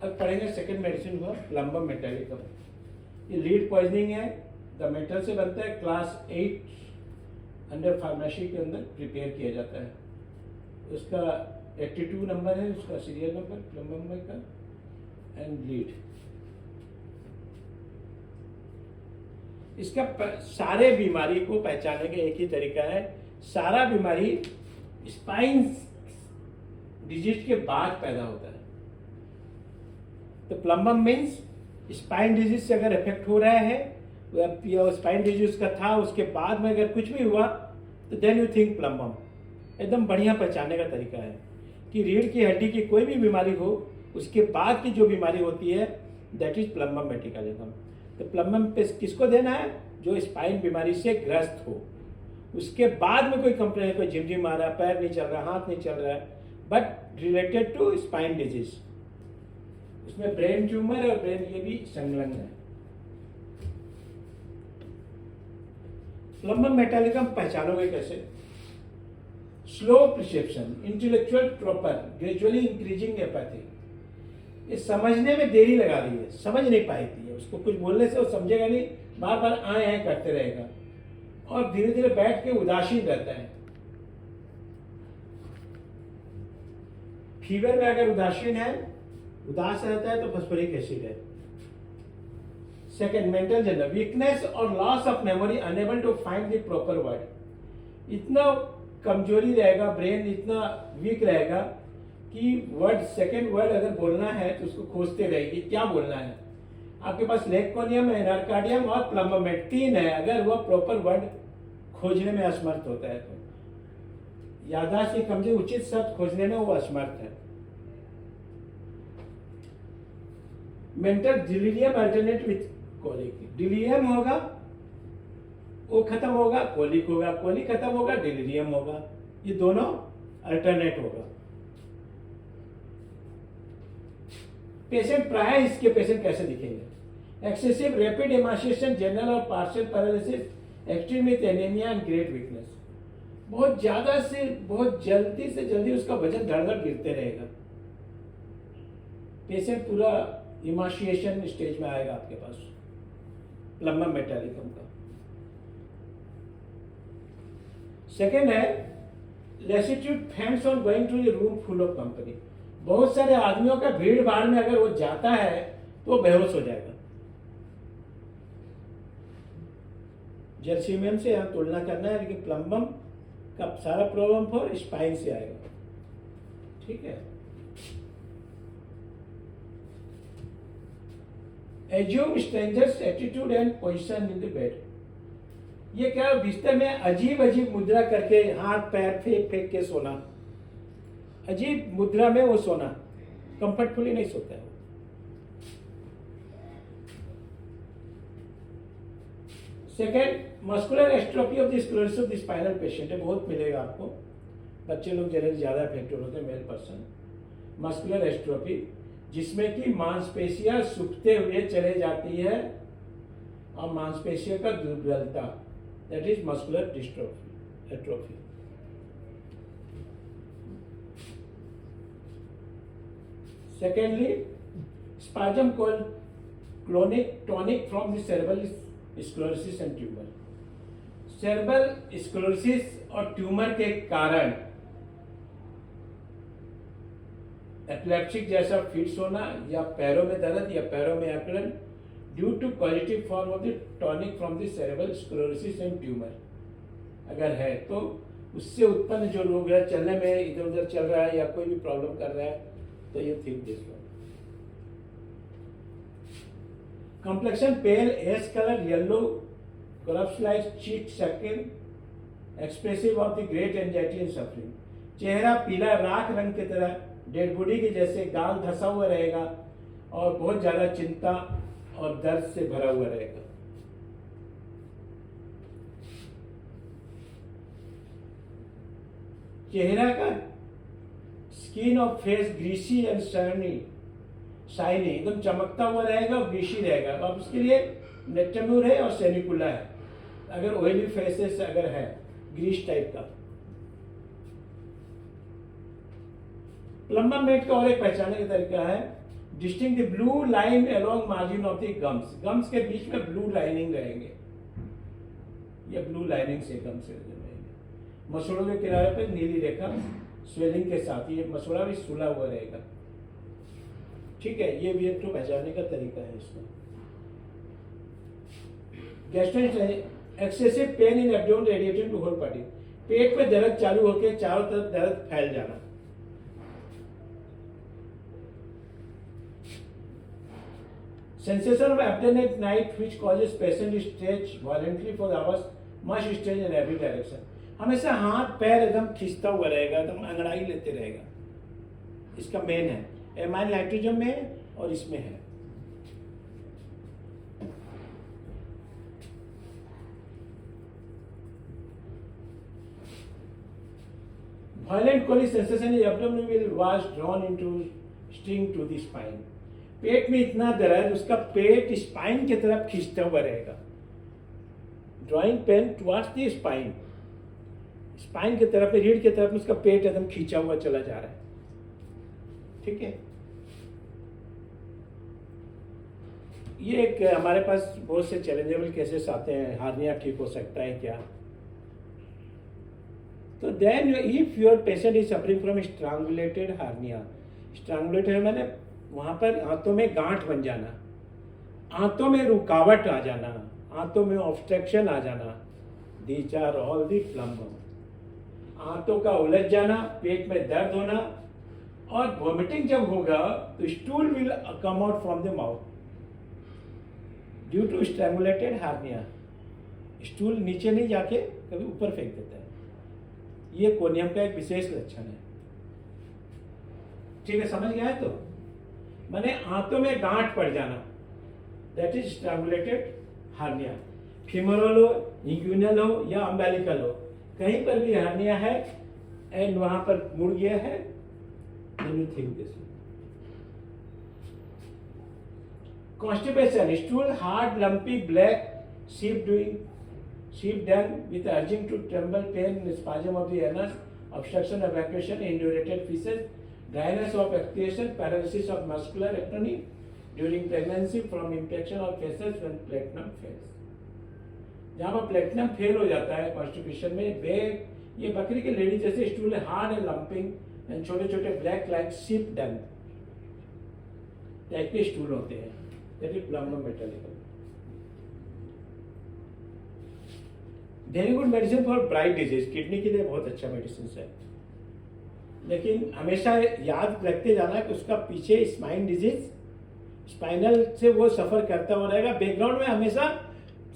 अब पढ़ेंगे second medicine हुआ प्लम्बम मेटालिकम। ये लीड पॉइजनिंग है, द मेटल से बनता है, क्लास 8 अंडर फार्मेसी के अंदर प्रिपेयर किया जाता है। उसका 82 नंबर है, उसका सीरियल नंबर प्लम्बम का, एंड लीड। इसका सारे बीमारी को पहचानने का एक ही तरीका है, सारा बीमारी स्पाइन डिजीज के बाद पैदा होता है। तो प्लम्बम मीन्स स्पाइन डिजीज से अगर इफेक्ट हो रहा है, या स्पाइन डिजीज का था, उसके बाद में अगर कुछ भी हुआ तो देन यू थिंक प्लम्बम। एकदम बढ़िया पहचानने का तरीका है कि रीढ़ की हड्डी की कोई भी बीमारी हो, उसके बाद की जो बीमारी होती है दैट इज प्लम्बम मेटालिकम। तो प्लम्बम पे किसको देना है? जो स्पाइन बीमारी से ग्रस्त हो, उसके बाद में कोई कंप्लेन, कोई झिमझिम आ रहा है, पैर नहीं चल रहा, हाथ नहीं चल रहा है, but related to spine disease. उसमें ब्रेन ट्यूमर और ब्रेन ये भी संलग्न है। प्लम्बम मेटालिकम पहचानोगे कैसे? Slow perception, intellectual torpor, gradually increasing apathy. ये समझने में देरी लगा रही है, समझ नहीं पाती है, उसको कुछ बोलने से वो समझेगा नहीं, बार बार आए हैं करते रहेगा, और धीरे धीरे बैठ के उदासीन रहता है। फीवर में अगर उदासीन है, उदास रहता है, तो फॉस्फोरिक एसिड है। सेकेंड, मेंटल जनरल वीकनेस और loss of memory, unable to find the proper word. इतना कमजोरी रहेगा, ब्रेन इतना वीक रहेगा कि वर्ड, सेकेंड वर्ड अगर बोलना है तो उसको खोजते रहेगी, क्या बोलना है। आपके पास लेग कोनियम, एनार्कार्डियम और प्लम्बम में 3 है, अगर वह प्रॉपर वर्ड खोजने में असमर्थ होता है तो याददाश्त की कमजोरी, उचित शब्द खोजने में वो असमर्थ है। Mental delirium alternate with colic. Delirium होगा, वो खत्म होगा, कोलिक होगा, कोलिक खत्म होगा, डिलीरियम होगा, ये दोनों अल्टरनेट होगा। पेशेंट, प्राय इसके पेशेंट कैसे दिखेंगे? एक्सेसिव रैपिड एमासिएशन, जनरल और partial paralysis, extreme with anaemia and great weakness. बहुत ज्यादा से बहुत जल्दी से जल्दी उसका वजन धड़ गिरते रहेगा। पेशेंट पूरा इमाशिएशन स्टेज में आएगा आपके पास प्लम्बम मेटालिकम का। सेकेंड है lassitude fends on going to the room full of company. बहुत सारे आदमियों का भीड़ भाड़ में अगर वो जाता है तो वो बेहोश हो जाएगा। जर्सीमियम से यहां तुलना करना है, लेकिन प्लम्बम का सारा प्रॉब्लम फॉर स्पाइन से आएगा। ठीक है। Assume strangers attitude and position in the bed. ये क्या, बिस्तर में अजीब अजीब मुद्रा करके हाथ पैर फेंक फेंक के सोना, अजीब मुद्रा में वो सोना, कंफर्टफुली नहीं सोता है। Second, muscular atrophy of the sclerosis of the spinal patient है, बहुत मिलेगा आपको, बच्चे लोग जनरली ज्यादा इफेक्टेड होते हैं, मेल पर्सन। मस्कुलर एस्ट्रोफी जिसमें कि मांसपेशियां सूखते हुए चले जाती है और मांसपेशियों का दुर्बलता, that is muscular dystrophy, atrophy. Secondly, spasm clonic tonic from the cerebral sclerosis and tumour. Cerebral sclerosis और ट्यूमर के कारण एपिलेप्टिक जैसा फिट्स होना, या पैरों में दर्द, या पैरों में अकड़न, due to positive form of the tonic from the cerebral sclerosis and tumour अगर है, तो उससे उत्पन्न जो रोग है, चलने में इधर उधर चल रहा है या कोई भी प्रॉब्लम कर रहा है, तो ये think this one. Complexion pale, ash colour, yellow, corrupts like cheek sucking, expressive of the great anxiety and suffering। चेहरा पीला राख रंग की तरह, डेड बॉडी के जैसे, गाल धसा हुआ रहेगा और बहुत ज्यादा चिंता और दर्द से भरा हुआ रहेगा। चेहरा का skin of face greasy and shiny, एकदम चमकता हुआ रहेगा और ग्रीसी रहेगा। अब उसके लिए नेक्टम्यूर है और सेनिकुला है, अगर ऑयली फेसेस अगर है, ग्रीस टाइप का। प्लम्बम मेट का और एक पहचानने का तरीका है, distinct the blue line along margin of the gums, gums के बीच में ब्लू लाइनिंग रहेंगे, ये ब्लू लाइनिंग से गम्स रहेंगे। मसूड़ों के किनारे पे नीली रेखा स्वेलिंग के साथ, ये मसूड़ा भी सुला हुआ रहेगा। ठीक है, ये भी एक तो पहचानने का तरीका है इसको। Gastrointestinal excessive pain in abdomen radiating to whole body, पेट में दर्द चालू होकर चारों तरफ दर्द फैल जाना। Sensation of abdomen at night which causes patient to stretch violently for hours, must stretch in every direction. हमेशा हाथ पैर एकदम खींचता हुआ रहेगा, एकदम अंगड़ाई लेते रहेगा। इसका मेन है एमाइन लाइट्रोजन में और इसमें है। Violent colic sensation in abdomen will was drawn into sting to the spine. पेट में इतना दर्द, उसका पेट स्पाइन की तरफ खींचता हुआ रहेगा। Drawing pain towards the spine, spine की तरफ, रीढ़ की तरफ उसका पेट एकदम खींचा हुआ चला जा रहा है। ठीक है, ये एक हमारे पास बहुत से चैलेंजेबल केसेस आते हैं, हार्निया ठीक हो सकता है क्या? तो then if your patient is suffering from strangulated hernia, strangulated मैंने वहां पर आंतों में गांठ बन जाना, आंतों में रुकावट आ जाना, आंतों में ऑब्स्ट्रक्शन आ जाना, these are all the plumbum. आंतों का उलझ जाना, पेट में दर्द होना, और वॉमिटिंग जब होगा तो stool will come out from the mouth due to strangulated hernia. Stool नीचे नहीं जाके कभी ऊपर फेंक देता है, ये कोनियम का एक विशेष लक्षण है। ठीक है, समझ गया है? तो माने आंतों में गांठ पड़ जाना, that is strangulated hernia. Femoral हो, इंग्यूनल हो या अम्बिलिकल हो, कहीं पर भी हार्निया है एंड वहां पर मुड़ गया है, then you think this. Constipation, stool hard lumpy black sheep done with urging to tremble, pain, spasm of the anus, obstruction of evacuation, indurated feces, dryness of excretion, paralysis of muscular atony during pregnancy from infection of feces when platinum fails. जहाँ पर platinum fail हो जाता है constipation में, ये बकरी के lady जैसे स्टूल है, हार्ड एंड लंपिंग एंड छोटे छोटे black like sheep dung type के स्टूल होते हैं, that is plumbum metallicum. Very good medicine for bright disease, kidney के लिए बहुत अच्छा मेडिसिन है, लेकिन हमेशा याद रखते जाना कि उसका पीछे स्पाइन डिजीज, स्पाइनल से वो सफर करता हुआ रहेगा। बैकग्राउंड में हमेशा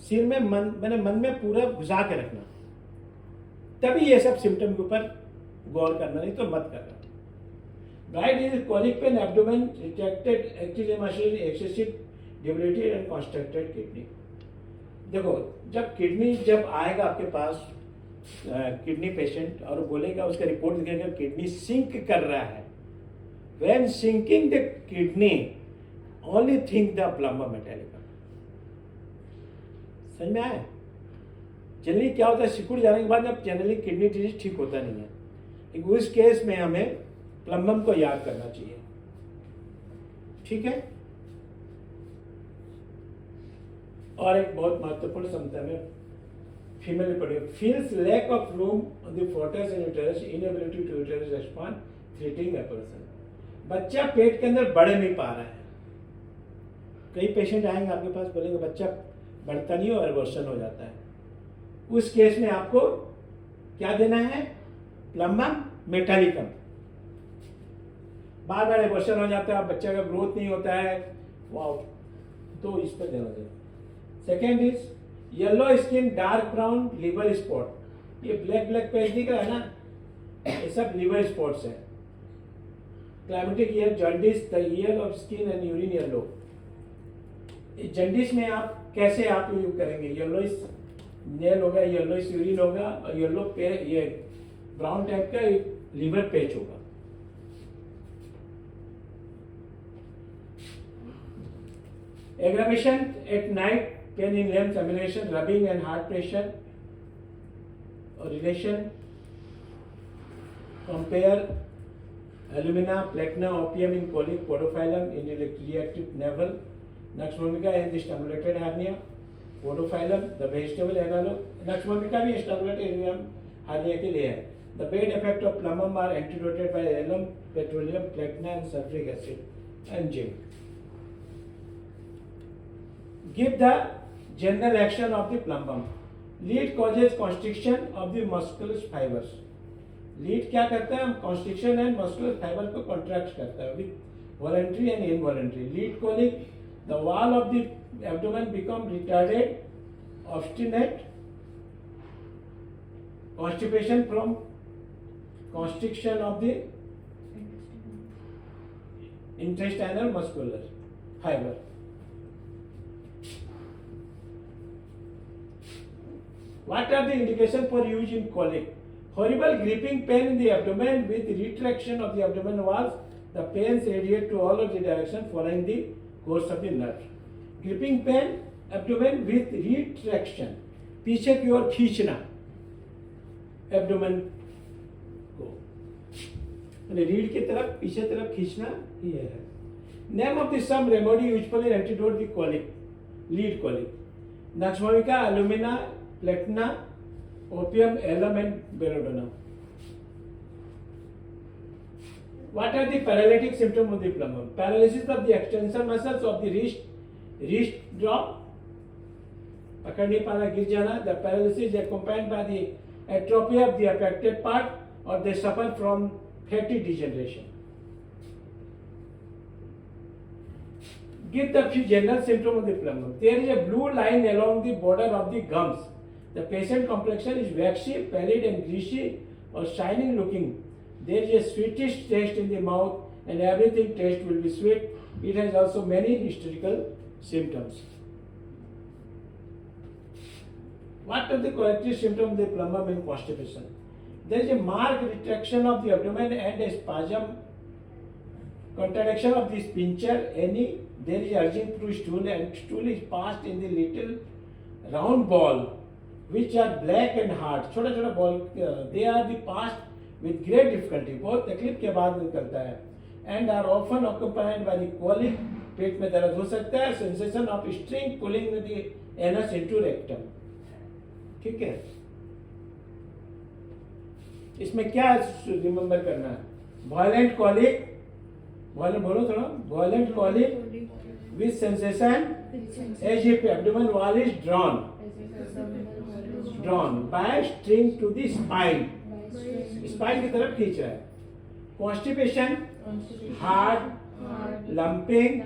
सिर में मन में पूरा घुसा के रखना, तभी ये सब सिम्टम के ऊपर गौर करना, नहीं तो मत करना। Bright disease, colic pain, abdomen, retracted एक्टिजमाइसिस, excessive debility and constructed kidney. देखो, जब आएगा आपके पास किडनी पेशेंट और बोलेगा, उसका रिपोर्ट दिखेगा किडनी सिंक कर रहा है, when sinking the kidney only think the plumbum metallica. समझ में आया? जनरली क्या होता है, सिकुड़ जाने के बाद जब जनरली किडनी डिजीज ठीक होता नहीं है, लेकिन उस केस में हमें प्लम्बम को याद करना चाहिए। ठीक है, और एक बहुत महत्वपूर्ण क्षमता में फीमेल पढ़े, feels lack of room on the foetus and uterus, inability to uterus respond, threatening a person. बच्चा पेट के अंदर बढ़ नहीं पा रहा है। कई पेशेंट आएंगे आपके पास, बोलेंगे बच्चा बढ़ता नहीं और एबॉर्शन हो जाता है। उस केस में आपको क्या देना है? Plumbum metallicum. बार बार एबॉर्शन हो जाता है, बच्चा का ग्रोथ नहीं होता है, वाओ, तो इस पर देना चाहिए। Second is yellow skin, dark brown, liver spot. ये ब्लैक ब्लैक पैच दिख रहा है ना, ये सब लिवर स्पॉट्स है। Climatic year, jaundice, the year of skin and urine yellow. Jaundice में आप कैसे आप यूज करेंगे? येलोइश नेल होगा, येलोइश यूरिन होगा, और येलो पे ये ब्राउन टाइप का लिवर पैच होगा। Aggravation at night, pain in limbs, emaciation, rubbing and hard pressure और relation, compare alumina, platina, opium in colic, podophyllum in reactive navel, nux vomica in the strangulated hernia, podophyllum, the vegetable analog, nux vomica भी strangulated hernia के लिए है. The bad effect of plumbum are antidoted by alum, petroleum, platina and sulfuric acid and zinc. Give the general action of the plumbum. Lead causes constriction of the muscular fibers. Lead क्या करता है, हम constriction and muscular fibre को contract करता है with voluntary and involuntary. Lead colic, the wall of the abdomen become retarded, obstinate, constipation from constriction of the intestinal muscular fiber. What are the indications for use in colic? Horrible gripping pain in the abdomen with retraction of the abdomen walls. The pains radiate to all of the direction following the course of the nerve. Gripping pain, abdomen with retraction. पीछे की ओर खींचना abdomen को, रीढ़ की तरफ पीछे तरफ खींचना ये है. Name of the some remedy usually antidote the colic, lead colic. Nux vomica, alumina, platina, opium, alum and belladonna. What are the paralytic symptoms of the plumbum? Paralysis of the extensor muscles of the wrist drop, पकड़ नहीं पाना, गिर जाना. The paralysis is accompanied by the atrophy of the affected part or they suffer from fatty degeneration. Give the few general symptoms of the plumbum. There is a blue line along the border of the gums. The patient complexion is waxy, pallid and greasy or shining looking. There is a sweetish taste in the mouth and everything taste will be sweet. It has also many hysterical symptoms. What are the corrective symptoms of the plumbum in constipation? There is a marked retraction of the abdomen and a spasm, contraction of the sphincter. There is urging through stool and stool is passed in the little round ball which are black and hard. छोटा छोटा ball, they are the passed with great difficulty. बहुत तकलीफ के बाद निकलता है. And are often accompanied by the colic. पेट में दर्द हो सकता है. Sensation of string pulling the anus into rectum. ठीक है. इसमें क्या रिमेंबर करना है? Violent colic, violent बोलो थोड़ा. Violent colic with sensation as if abdomen wall is drawn by string to the spine. Spine की तरफ खींच रहा है. Constipation, hard, lumping,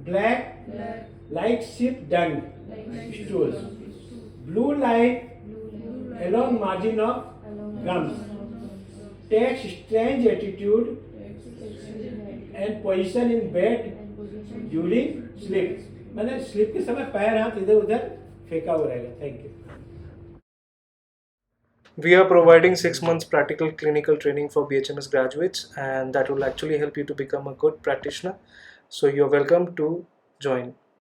black like sheep dung stools, blue light along margin of gums, takes strange attitude and position in bed during sleep. मैंने sleep के समय पैर हाथ इधर उधर फेंका हुआ रहेगा. Thank you. We are providing 6 months practical clinical training for BHMS graduates, and that will actually help you to become a good practitioner. So you're welcome to join.